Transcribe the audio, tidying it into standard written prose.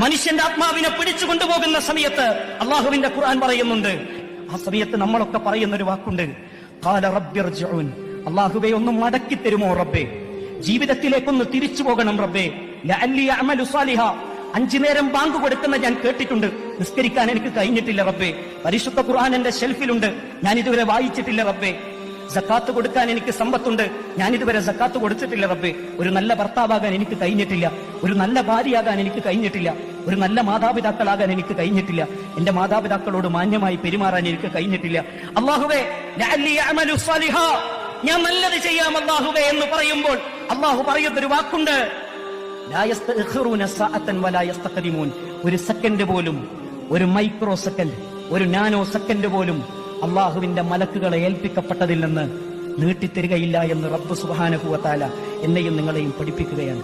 മനുഷ്യന്റെ ആത്മാവിനെ പിടിച്ചു കൊണ്ടുപോകുന്ന സമയത്ത് അള്ളാഹുവിന്റെ ഖുർആൻ പറയുന്നുണ്ട്, ആ സമയത്ത് നമ്മളൊക്കെ പറയുന്ന ഒരു വാക്കുണ്ട്, ഖാല റബ്ബിർജിഊൻ, അള്ളാഹുവേ ഒന്ന് മടക്കി തരുമോ റബ്ബേ, ജീവിതത്തിലേക്കൊന്ന് തിരിച്ചു പോകണം റബ്ബേ, ലഅല്ലി അഅമലു സാലിഹ, 5 നേരം ബാങ്ക് കൊടുക്കുന്ന ഞാൻ കേട്ടിട്ടുണ്ട്, നിസ്കരിക്കാൻ എനിക്ക് കഴിഞ്ഞിട്ടില്ല റബ്ബേ, പരിശുദ്ധ ഖുർആൻ എന്റെ ഷെൽഫിലുണ്ട്, ഞാൻ ഇതുവരെ വായിച്ചിട്ടില്ല റബ്ബേ, സക്കാത്ത് കൊടുക്കാൻ എനിക്ക് സമ്പത്തുണ്ട്, ഞാൻ ഇതുവരെ സക്കാത്ത് കൊടുത്തിട്ടില്ല റബ്ബേ, ഒരു നല്ല ഭർത്താവാകാൻ എനിക്ക് കഴിഞ്ഞിട്ടില്ല, ഒരു നല്ല ഭാര്യയാകാൻ എനിക്ക് കഴിഞ്ഞിട്ടില്ല, ഒരു നല്ല മാതാപിതാക്കളാകാൻ എനിക്ക് കഴിഞ്ഞിട്ടില്ല, എന്റെ മാതാപിതാക്കളോട് മാന്യമായി പെരുമാറാൻ എനിക്ക് കഴിഞ്ഞിട്ടില്ല. അല്ലാഹുവേ ലഅല്ലി അഅമലു സാലിഹ, ഞാൻ നല്ലത് ചെയ്യാം അല്ലാഹുവേ എന്ന് പറയുമ്പോൾ അല്ലാഹു പറയുന്നൊരു വാക്കുണ്ട്, ലാ യസ്തഖിറൂന സഅതൻ വലാ യസ്തഖദിമൂൻ, ഒരു സെക്കൻഡ് പോലും, ഒരു മൈക്രോ സെക്കൻഡ്, ഒരു നാനോ സെക്കൻഡ് പോലും അള്ളാഹുവിന്റെ മലക്കുകളെ ഏൽപ്പിക്കപ്പെട്ടതിൽ നിന്ന് നീട്ടിത്തരികയില്ല എന്ന് റബ്ബ് സുബ്ഹാനഹു വ തആല എന്നെയും നിങ്ങളെയും പഠിപ്പിക്കുകയാണ്.